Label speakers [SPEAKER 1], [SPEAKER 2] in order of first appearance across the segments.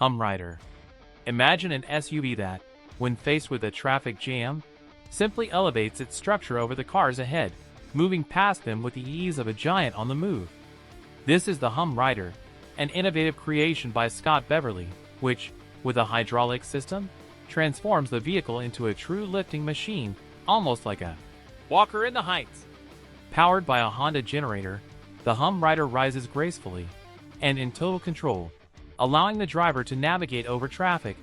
[SPEAKER 1] Rider. Imagine an SUV that, when faced with a traffic jam, simply elevates its structure over the cars ahead, moving past them with the ease of a giant on the move. This is the Rider, an innovative creation by Scott Beverly, which, with a hydraulic system, transforms the vehicle into a true lifting machine, almost like a walker in the heights. Powered by a Honda generator, the Rider rises gracefully and in total control, allowing the driver to navigate over traffic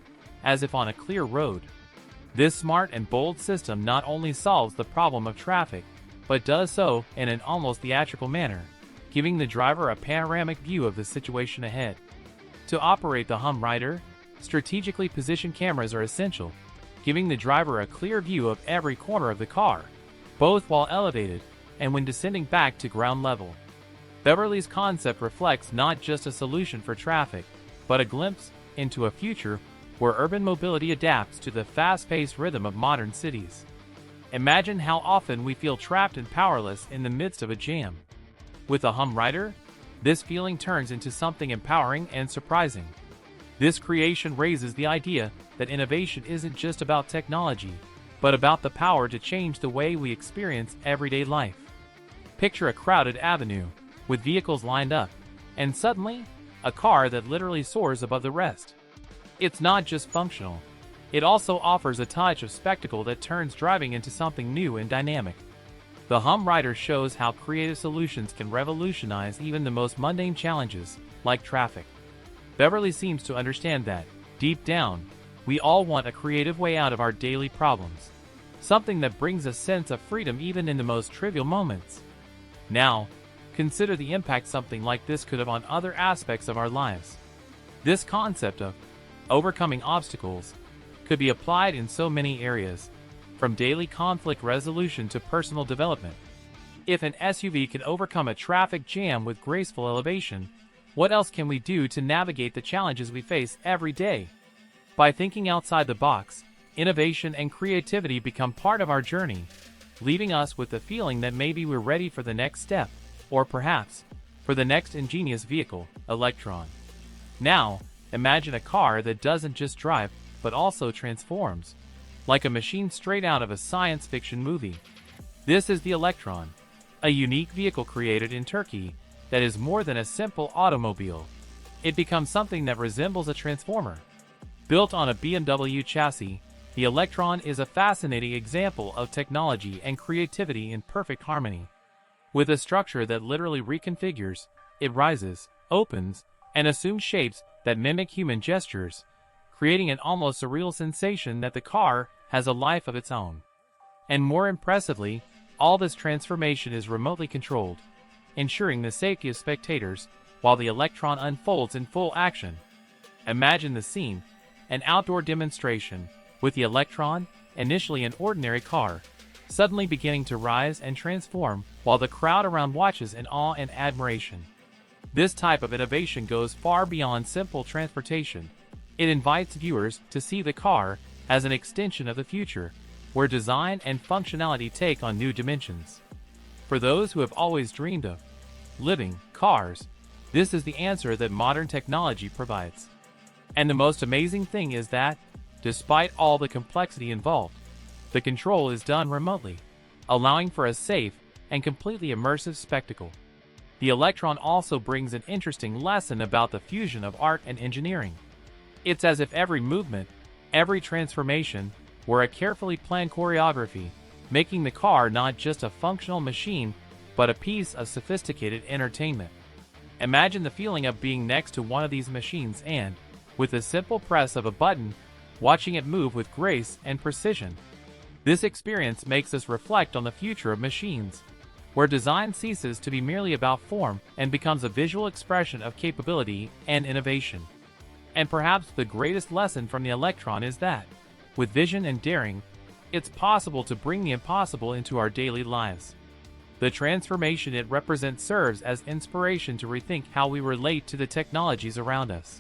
[SPEAKER 1] as if on a clear road. This smart and bold system not only solves the problem of traffic, but does so in an almost theatrical manner, giving the driver a panoramic view of the situation ahead. To operate the Rider, strategically positioned cameras are essential, giving the driver a clear view of every corner of the car, both while elevated and when descending back to ground level. Beverly's concept reflects not just a solution for traffic, but a glimpse into a future where urban mobility adapts to the fast-paced rhythm of modern cities. Imagine how often we feel trapped and powerless in the midst of a jam. With the Rider, this feeling turns into something empowering and surprising. This creation raises the idea that innovation isn't just about technology, but about the power to change the way we experience everyday life. Picture a crowded avenue, with vehicles lined up, and suddenly, a car that literally soars above the rest. It's not just functional. It also offers a touch of spectacle that turns driving into something new and dynamic. The Rider shows how creative solutions can revolutionize even the most mundane challenges, like traffic. Beverly seems to understand that, deep down, we all want a creative way out of our daily problems. Something that brings a sense of freedom even in the most trivial moments. Now, consider the impact something like this could have on other aspects of our lives. This concept of overcoming obstacles could be applied in so many areas, from daily conflict resolution to personal development. If an SUV can overcome a traffic jam with graceful elevation, what else can we do to navigate the challenges we face every day? By thinking outside the box, innovation and creativity become part of our journey, leaving us with the feeling that maybe we're ready for the next step, or perhaps, for the next ingenious vehicle, Electron. Now, imagine a car that doesn't just drive, but also transforms, like a machine straight out of a science fiction movie. This is the Electron, a unique vehicle created in Turkey that is more than a simple automobile. It becomes something that resembles a transformer. Built on a BMW chassis, the Electron is a fascinating example of technology and creativity in perfect harmony. With a structure that literally reconfigures, it rises, opens, and assumes shapes that mimic human gestures, creating an almost surreal sensation that the car has a life of its own. And more impressively, all this transformation is remotely controlled, ensuring the safety of spectators while the Electron unfolds in full action. Imagine the scene, an outdoor demonstration, with the Electron, initially an ordinary car, suddenly beginning to rise and transform while the crowd around watches in awe and admiration. This type of innovation goes far beyond simple transportation. It invites viewers to see the car as an extension of the future, where design and functionality take on new dimensions. For those who have always dreamed of living cars, this is the answer that modern technology provides. And the most amazing thing is that, despite all the complexity involved, the control is done remotely, allowing for a safe and completely immersive spectacle. The Electron also brings an interesting lesson about the fusion of art and engineering. It's as if every movement, every transformation, were a carefully planned choreography, making the car not just a functional machine, but a piece of sophisticated entertainment. Imagine the feeling of being next to one of these machines and, with the simple press of a button, watching it move with grace and precision. This experience makes us reflect on the future of machines, where design ceases to be merely about form and becomes a visual expression of capability and innovation. And perhaps the greatest lesson from the Electron is that, with vision and daring, it's possible to bring the impossible into our daily lives. The transformation it represents serves as inspiration to rethink how we relate to the technologies around us.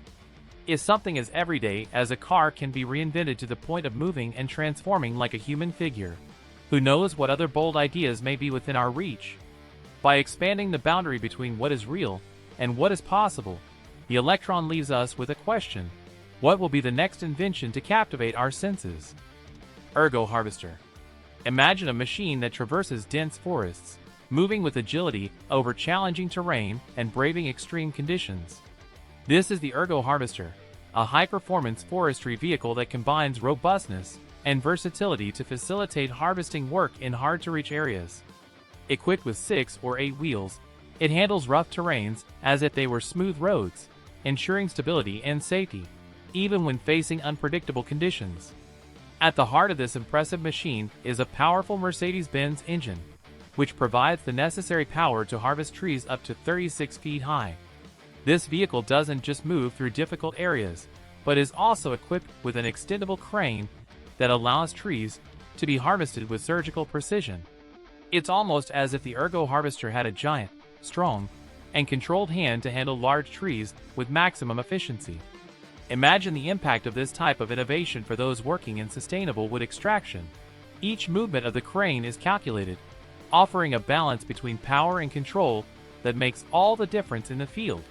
[SPEAKER 1] If something as everyday as a car can be reinvented to the point of moving and transforming like a human figure, who knows what other bold ideas may be within our reach? By expanding the boundary between what is real and what is possible, the Electron leaves us with a question: What will be the next invention to captivate our senses? Ergo Harvester. Imagine a machine that traverses dense forests, moving with agility over challenging terrain and braving extreme conditions. This is the Ergo Harvester, a high-performance forestry vehicle that combines robustness and versatility to facilitate harvesting work in hard-to-reach areas. Equipped with 6 or 8 wheels, it handles rough terrains as if they were smooth roads, ensuring stability and safety, even when facing unpredictable conditions. At the heart of this impressive machine is a powerful Mercedes-Benz engine, which provides the necessary power to harvest trees up to 36 feet high. This vehicle doesn't just move through difficult areas, but is also equipped with an extendable crane that allows trees to be harvested with surgical precision. It's almost as if the Ergo Harvester had a giant, strong, and controlled hand to handle large trees with maximum efficiency. Imagine the impact of this type of innovation for those working in sustainable wood extraction. Each movement of the crane is calculated, offering a balance between power and control that makes all the difference in the field.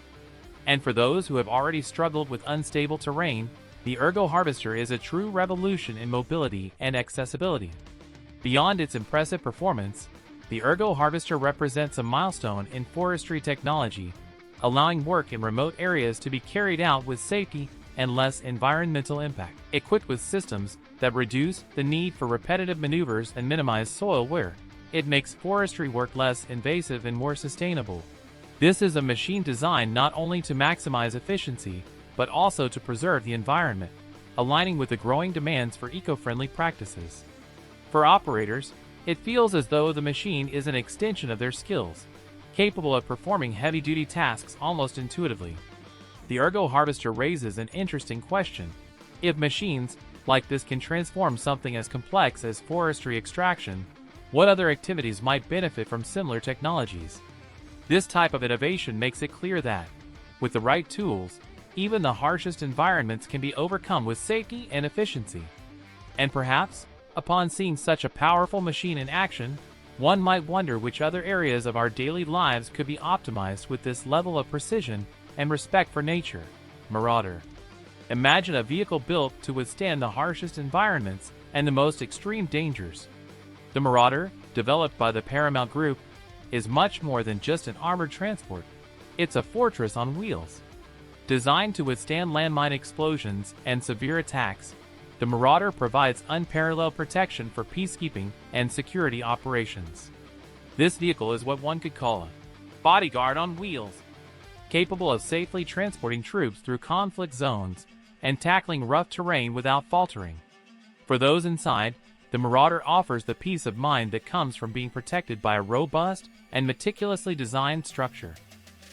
[SPEAKER 1] And for those who have already struggled with unstable terrain, the Ergo Harvester is a true revolution in mobility and accessibility. Beyond its impressive performance, the Ergo Harvester represents a milestone in forestry technology, allowing work in remote areas to be carried out with safety and less environmental impact. Equipped with systems that reduce the need for repetitive maneuvers and minimize soil wear, it makes forestry work less invasive and more sustainable. This is a machine designed not only to maximize efficiency, but also to preserve the environment, aligning with the growing demands for eco-friendly practices. For operators, it feels as though the machine is an extension of their skills, capable of performing heavy-duty tasks almost intuitively. The Ergo Harvester raises an interesting question. If machines like this can transform something as complex as forestry extraction, what other activities might benefit from similar technologies? This type of innovation makes it clear that, with the right tools, even the harshest environments can be overcome with safety and efficiency. And perhaps, upon seeing such a powerful machine in action, one might wonder which other areas of our daily lives could be optimized with this level of precision and respect for nature. Marauder. Imagine a vehicle built to withstand the harshest environments and the most extreme dangers. The Marauder, developed by the Paramount Group, is much more than just an armored transport. It's a fortress on wheels. Designed to withstand landmine explosions and severe attacks, the Marauder provides unparalleled protection for peacekeeping and security operations. This vehicle is what one could call a bodyguard on wheels, capable of safely transporting troops through conflict zones and tackling rough terrain without faltering. For those inside, the Marauder offers the peace of mind that comes from being protected by a robust and meticulously designed structure.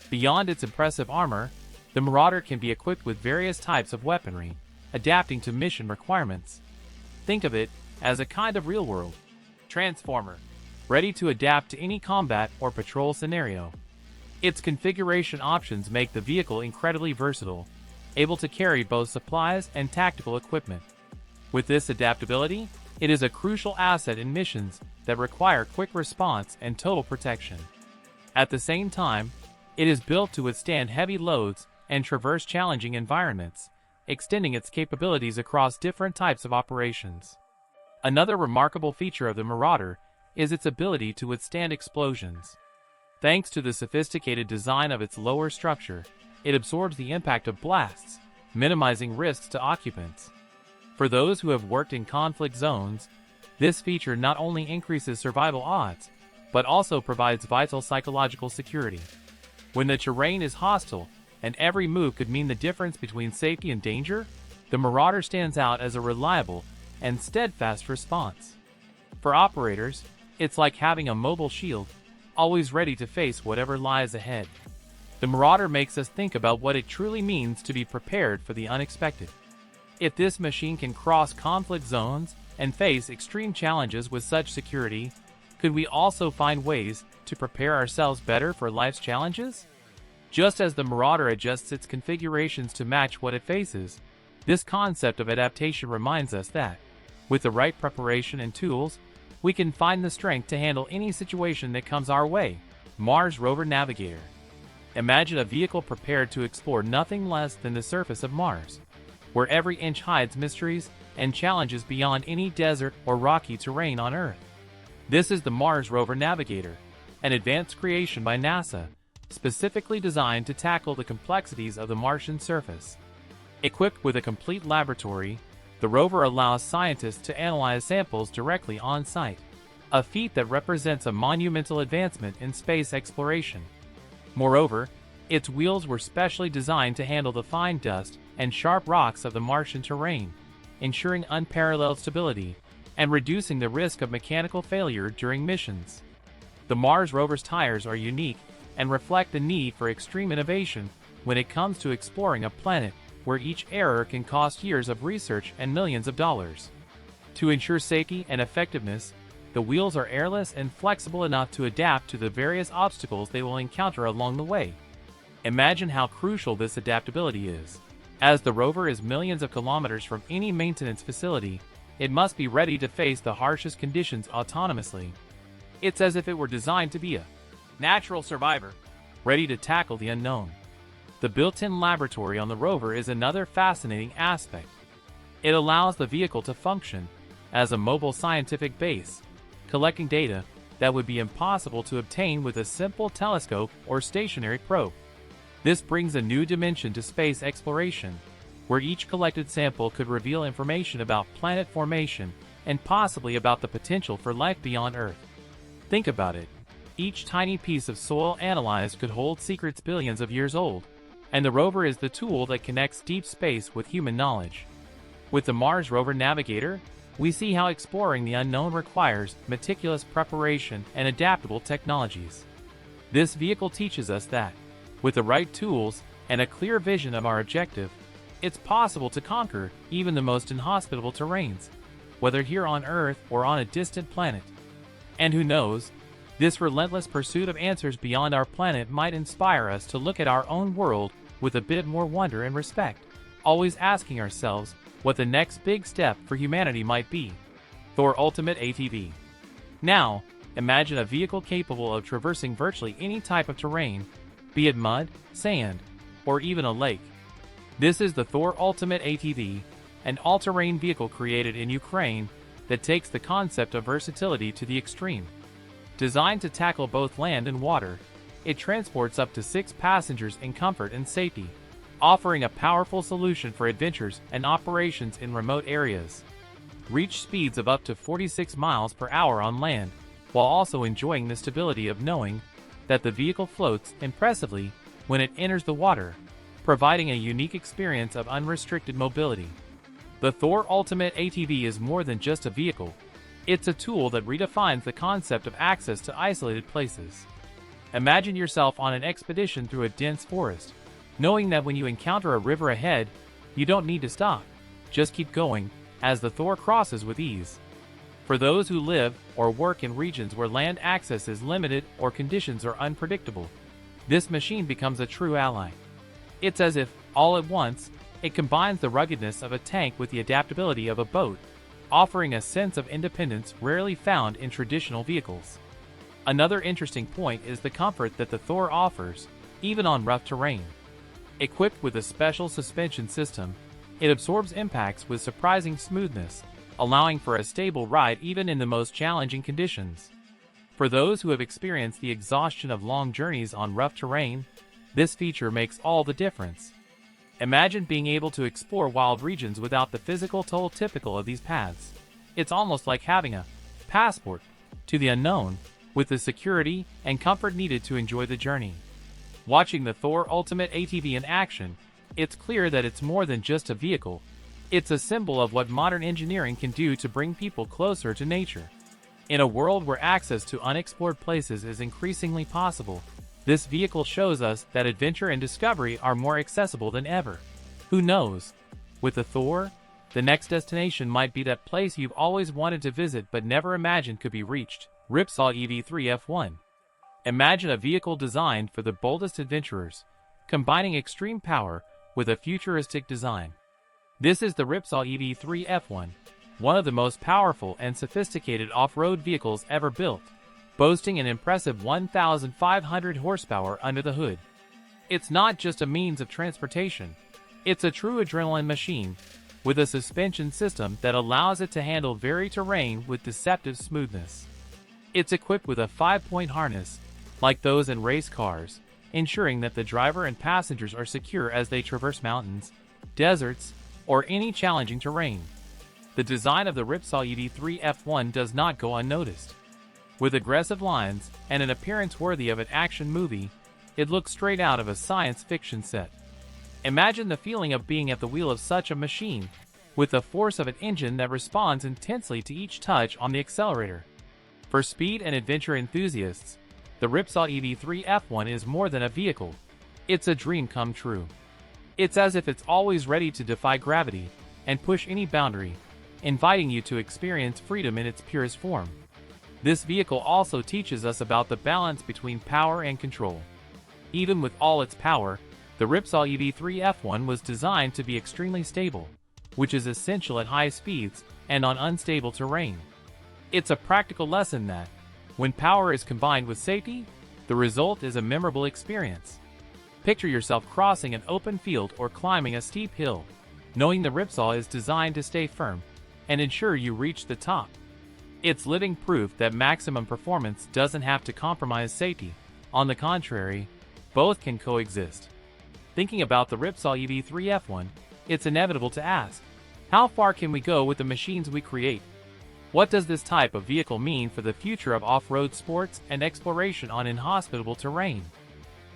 [SPEAKER 1] Beyond its impressive armor, the Marauder can be equipped with various types of weaponry, adapting to mission requirements. Think of it as a kind of real-world transformer, ready to adapt to any combat or patrol scenario. Its configuration options make the vehicle incredibly versatile, able to carry both supplies and tactical equipment. With this adaptability, it is a crucial asset in missions that require quick response and total protection. At the same time, it is built to withstand heavy loads and traverse challenging environments, extending its capabilities across different types of operations. Another remarkable feature of the Marauder is its ability to withstand explosions. Thanks to the sophisticated design of its lower structure, it absorbs the impact of blasts, minimizing risks to occupants. For those who have worked in conflict zones, this feature not only increases survival odds, but also provides vital psychological security. When the terrain is hostile, and every move could mean the difference between safety and danger, the Marauder stands out as a reliable and steadfast response. For operators, it's like having a mobile shield, always ready to face whatever lies ahead. The Marauder makes us think about what it truly means to be prepared for the unexpected. If this machine can cross conflict zones and face extreme challenges with such security, could we also find ways to prepare ourselves better for life's challenges? Just as the Marauder adjusts its configurations to match what it faces, this concept of adaptation reminds us that, with the right preparation and tools, we can find the strength to handle any situation that comes our way. Mars Rover Navigator. Imagine a vehicle prepared to explore nothing less than the surface of Mars. where every inch hides mysteries and challenges beyond any desert or rocky terrain on Earth. This is the Mars Rover Navigator, an advanced creation by NASA, specifically designed to tackle the complexities of the Martian surface. Equipped with a complete laboratory, the rover allows scientists to analyze samples directly on site, a feat that represents a monumental advancement in space exploration. Moreover, its wheels were specially designed to handle the fine dust and sharp rocks of the Martian terrain, ensuring unparalleled stability and reducing the risk of mechanical failure during missions. The Mars rover's tires are unique and reflect the need for extreme innovation when it comes to exploring a planet where each error can cost years of research and millions of dollars. To ensure safety and effectiveness, the wheels are airless and flexible enough to adapt to the various obstacles they will encounter along the way. Imagine how crucial this adaptability is. As the rover is millions of kilometers from any maintenance facility, it must be ready to face the harshest conditions autonomously. It's as if it were designed to be a natural survivor, ready to tackle the unknown. The built-in laboratory on the rover is another fascinating aspect. It allows the vehicle to function as a mobile scientific base, collecting data that would be impossible to obtain with a simple telescope or stationary probe. This brings a new dimension to space exploration, where each collected sample could reveal information about planet formation and possibly about the potential for life beyond Earth. Think about it. Each tiny piece of soil analyzed could hold secrets billions of years old, and the rover is the tool that connects deep space with human knowledge. With the Mars Rover Navigator, we see how exploring the unknown requires meticulous preparation and adaptable technologies. This vehicle teaches us that, with the right tools and a clear vision of our objective, it's possible to conquer even the most inhospitable terrains, whether here on Earth or on a distant planet. And who knows, this relentless pursuit of answers beyond our planet might inspire us to look at our own world with a bit more wonder and respect, always asking ourselves what the next big step for humanity might be. Thor Ultimate ATV. Now, imagine a vehicle capable of traversing virtually any type of terrain, be it mud, sand, or even a lake. This is the Thor Ultimate ATV, an all-terrain vehicle created in Ukraine that takes the concept of versatility to the extreme. Designed to tackle both land and water, it transports up to 6 passengers in comfort and safety, offering a powerful solution for adventures and operations in remote areas. Reach speeds of up to 46 miles per hour on land, while also enjoying the stability of knowing that the vehicle floats impressively when it enters the water, providing a unique experience of unrestricted mobility. The Thor Ultimate ATV is more than just a vehicle. It's a tool that redefines the concept of access to isolated places. Imagine yourself on an expedition through a dense forest, knowing that when you encounter a river ahead, you don't need to stop. Just keep going, as the Thor crosses with ease. For those who live or work in regions where land access is limited or conditions are unpredictable, this machine becomes a true ally. It's as if, all at once, it combines the ruggedness of a tank with the adaptability of a boat, offering a sense of independence rarely found in traditional vehicles. Another interesting point is the comfort that the Thor offers, even on rough terrain. Equipped with a special suspension system, it absorbs impacts with surprising smoothness, allowing for a stable ride even in the most challenging conditions. For those who have experienced the exhaustion of long journeys on rough terrain, this feature makes all the difference. Imagine being able to explore wild regions without the physical toll typical of these paths. It's almost like having a passport to the unknown, with the security and comfort needed to enjoy the journey. Watching the Thor Ultimate ATV in action, it's clear that it's more than just a vehicle. It's a symbol of what modern engineering can do to bring people closer to nature. In a world where access to unexplored places is increasingly possible, this vehicle shows us that adventure and discovery are more accessible than ever. Who knows? With the Thor, the next destination might be that place you've always wanted to visit but never imagined could be reached. Ripsaw EV3 F1. Imagine a vehicle designed for the boldest adventurers, combining extreme power with a futuristic design. This is the Ripsaw EV3 F1, one of the most powerful and sophisticated off-road vehicles ever built, boasting an impressive 1,500 horsepower under the hood. It's not just a means of transportation, It's a true adrenaline machine, with a suspension system that allows it to handle varied terrain with deceptive smoothness. It's equipped with a 5-point harness, like those in race cars, ensuring that the driver and passengers are secure as they traverse mountains, deserts, or any challenging terrain. The design of the Ripsaw EV3 F1 does not go unnoticed. With aggressive lines and an appearance worthy of an action movie, it looks straight out of a science fiction set. Imagine the feeling of being at the wheel of such a machine, with the force of an engine that responds intensely to each touch on the accelerator. For speed and adventure enthusiasts, the Ripsaw EV3 F1 is more than a vehicle. It's a dream come true. It's as if it's always ready to defy gravity and push any boundary, inviting you to experience freedom in its purest form. This vehicle also teaches us about the balance between power and control. Even with all its power, the Ripsaw EV3 F1 was designed to be extremely stable, which is essential at high speeds and on unstable terrain. It's a practical lesson that, when power is combined with safety, the result is a memorable experience. Picture yourself crossing an open field or climbing a steep hill, knowing the Ripsaw is designed to stay firm and ensure you reach the top. It's living proof that maximum performance doesn't have to compromise safety. On the contrary, both can coexist. Thinking about the Ripsaw EV3 F1, it's inevitable to ask, how far can we go with the machines we create? What does this type of vehicle mean for the future of off-road sports and exploration on inhospitable terrain?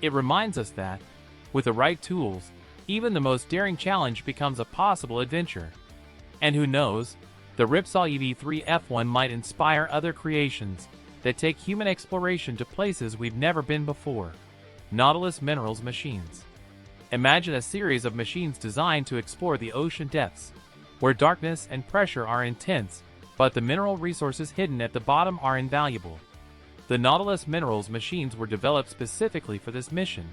[SPEAKER 1] It reminds us that, with the right tools, even the most daring challenge becomes a possible adventure. And who knows, the Ripsaw EV3 F1 might inspire other creations that take human exploration to places we've never been before. Nautilus Minerals Machines. Imagine a series of machines designed to explore the ocean depths, where darkness and pressure are intense, but the mineral resources hidden at the bottom are invaluable. The Nautilus Minerals machines were developed specifically for this mission,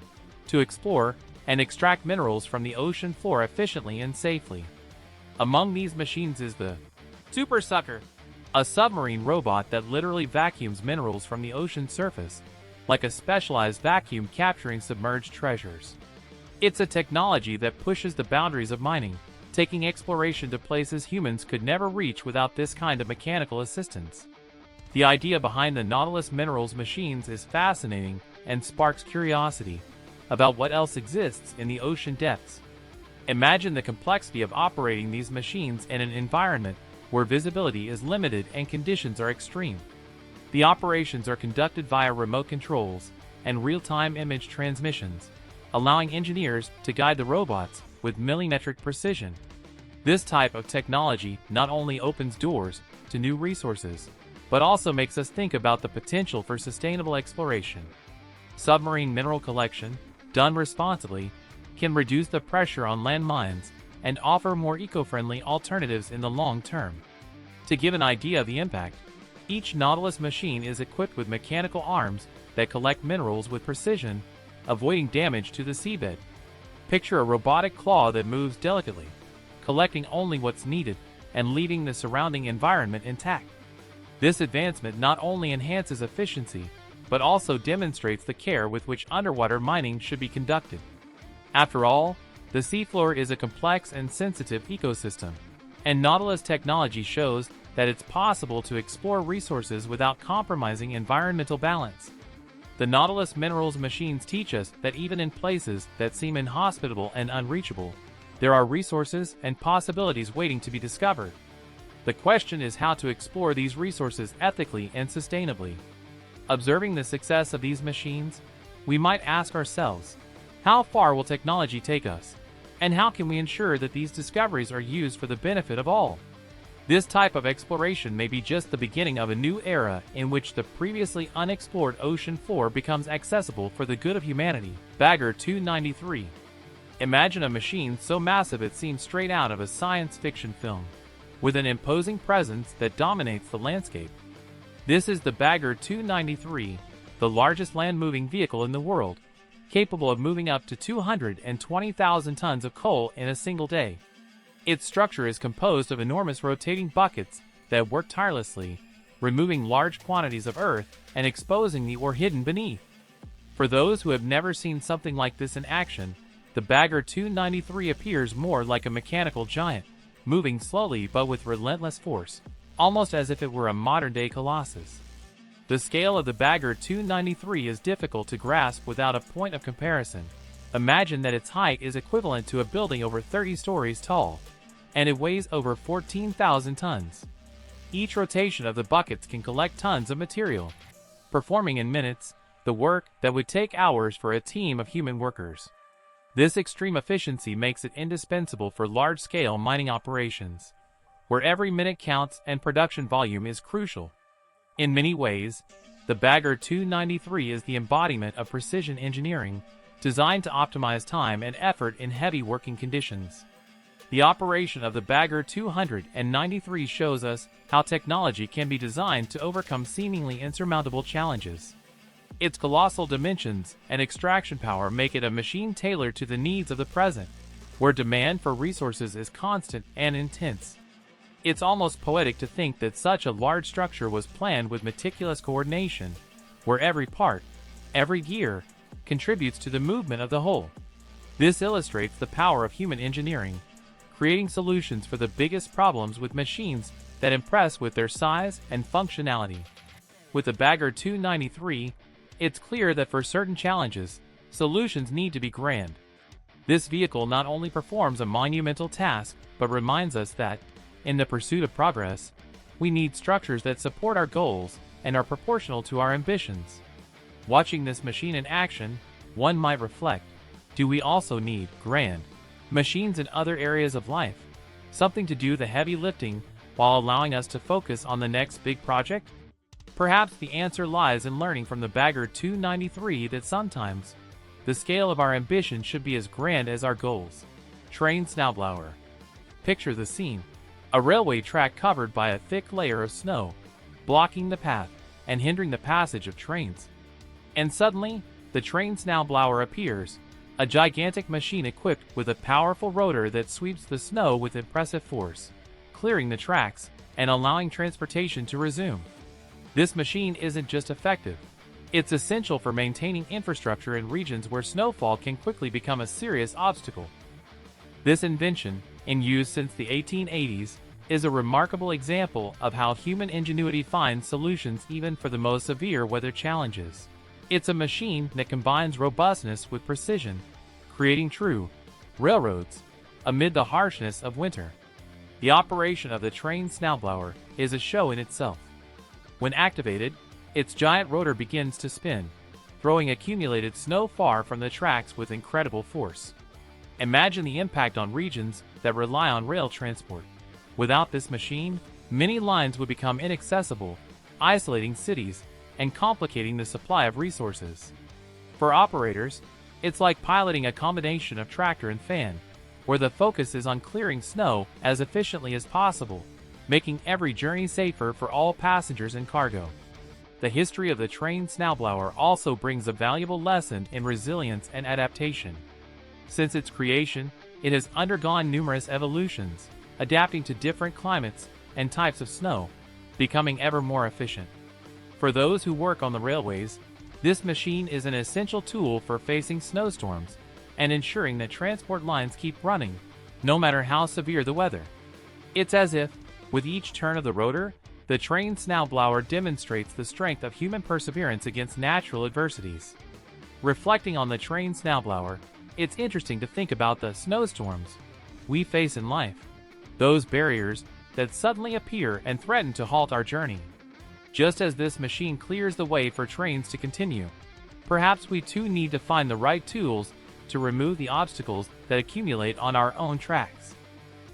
[SPEAKER 1] to explore and extract minerals from the ocean floor efficiently and safely. Among these machines is the Super Sucker, a submarine robot that literally vacuums minerals from the ocean surface, like a specialized vacuum capturing submerged treasures. It's a technology that pushes the boundaries of mining, taking exploration to places humans could never reach without this kind of mechanical assistance. The idea behind the Nautilus Minerals machines is fascinating and sparks curiosity about what else exists in the ocean depths. Imagine the complexity of operating these machines in an environment where visibility is limited and conditions are extreme. The operations are conducted via remote controls and real-time image transmissions, allowing engineers to guide the robots with millimetric precision. This type of technology not only opens doors to new resources, but also makes us think about the potential for sustainable exploration. Submarine mineral collection, done responsibly, can reduce the pressure on land mines and offer more eco-friendly alternatives in the long term. To give an idea of the impact, each Nautilus machine is equipped with mechanical arms that collect minerals with precision, avoiding damage to the seabed. Picture a robotic claw that moves delicately, collecting only what's needed and leaving the surrounding environment intact. This advancement not only enhances efficiency, but also demonstrates the care with which underwater mining should be conducted. After all, the seafloor is a complex and sensitive ecosystem, and Nautilus technology shows that it's possible to explore resources without compromising environmental balance. The Nautilus Minerals machines teach us that even in places that seem inhospitable and unreachable, there are resources and possibilities waiting to be discovered. The question is how to explore these resources ethically and sustainably. Observing the success of these machines, we might ask ourselves, how far will technology take us? And how can we ensure that these discoveries are used for the benefit of all? This type of exploration may be just the beginning of a new era in which the previously unexplored ocean floor becomes accessible for the good of humanity. Bagger 293. Imagine a machine so massive it seems straight out of a science fiction film, with an imposing presence that dominates the landscape. This is the Bagger 293, the largest land-moving vehicle in the world, capable of moving up to 220,000 tons of coal in a single day. Its structure is composed of enormous rotating buckets that work tirelessly, removing large quantities of earth and exposing the ore hidden beneath. For those who have never seen something like this in action, the Bagger 293 appears more like a mechanical giant, moving slowly but with relentless force, almost as if it were a modern-day colossus. The scale of the Bagger 293 is difficult to grasp without a point of comparison. Imagine that its height is equivalent to a building over 30 stories tall, and it weighs over 14,000 tons. Each rotation of the buckets can collect tons of material, performing in minutes the work that would take hours for a team of human workers. This extreme efficiency makes it indispensable for large-scale mining operations, where every minute counts and production volume is crucial. In many ways, the Bagger 293 is the embodiment of precision engineering, designed to optimize time and effort in heavy working conditions. The operation of the Bagger 293 shows us how technology can be designed to overcome seemingly insurmountable challenges. Its colossal dimensions and extraction power make it a machine tailored to the needs of the present, where demand for resources is constant and intense. It's almost poetic to think that such a large structure was planned with meticulous coordination, where every part, every gear, contributes to the movement of the whole. This illustrates the power of human engineering, creating solutions for the biggest problems with machines that impress with their size and functionality. With the Bagger 293, it's clear that for certain challenges, solutions need to be grand. This vehicle not only performs a monumental task, but reminds us that, in the pursuit of progress, we need structures that support our goals and are proportional to our ambitions. Watching this machine in action, one might reflect, do we also need grand machines in other areas of life? Something to do the heavy lifting while allowing us to focus on the next big project? Perhaps the answer lies in learning from the Bagger 293 that sometimes the scale of our ambition should be as grand as our goals. Train Snowblower. Picture the scene. A railway track covered by a thick layer of snow, blocking the path and hindering the passage of trains. And suddenly, the train Snowblower appears, a gigantic machine equipped with a powerful rotor that sweeps the snow with impressive force, clearing the tracks and allowing transportation to resume. This machine isn't just effective, it's essential for maintaining infrastructure in regions where snowfall can quickly become a serious obstacle. This invention, in use since the 1880s, is a remarkable example of how human ingenuity finds solutions even for the most severe weather challenges. It's a machine that combines robustness with precision, creating true railroads amid the harshness of winter. The operation of the train Snowblower is a show in itself. When activated, its giant rotor begins to spin, throwing accumulated snow far from the tracks with incredible force. Imagine the impact on regions that rely on rail transport. Without this machine, many lines would become inaccessible, isolating cities and complicating the supply of resources. For operators, it's like piloting a combination of tractor and fan, where the focus is on clearing snow as efficiently as possible, making every journey safer for all passengers and cargo. The history of the train Snowblower also brings a valuable lesson in resilience and adaptation. Since its creation, it has undergone numerous evolutions, adapting to different climates and types of snow, becoming ever more efficient. For those who work on the railways, this machine is an essential tool for facing snowstorms and ensuring that transport lines keep running, no matter how severe the weather. It's as if, with each turn of the rotor, the train Snowblower demonstrates the strength of human perseverance against natural adversities. Reflecting on the train Snowblower, it's interesting to think about the snowstorms we face in life, those barriers that suddenly appear and threaten to halt our journey. Just as this machine clears the way for trains to continue, perhaps we too need to find the right tools to remove the obstacles that accumulate on our own tracks.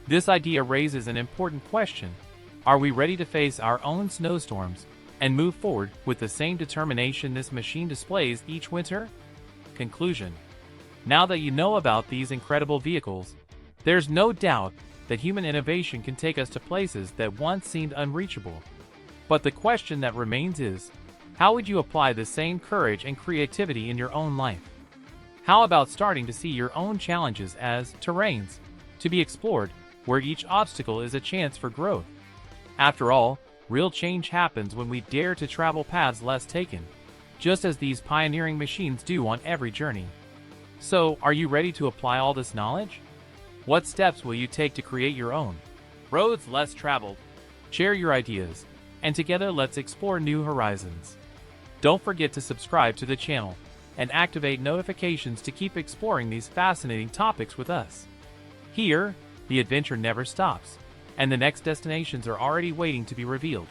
[SPEAKER 1] This idea raises an important question. Are we ready to face our own snowstorms and move forward with the same determination this machine displays each winter? Conclusion. Now that you know about these incredible vehicles, there's no doubt that human innovation can take us to places that once seemed unreachable. But the question that remains is, how would you apply the same courage and creativity in your own life? How about starting to see your own challenges as terrains to be explored, where each obstacle is a chance for growth? After all, real change happens when we dare to travel paths less taken, just as these pioneering machines do on every journey. So, are you ready to apply all this knowledge? What steps will you take to create your own roads less traveled? Share your ideas, and together let's explore new horizons. Don't forget to subscribe to the channel and activate notifications to keep exploring these fascinating topics with us. Here, the adventure never stops, and the next destinations are already waiting to be revealed.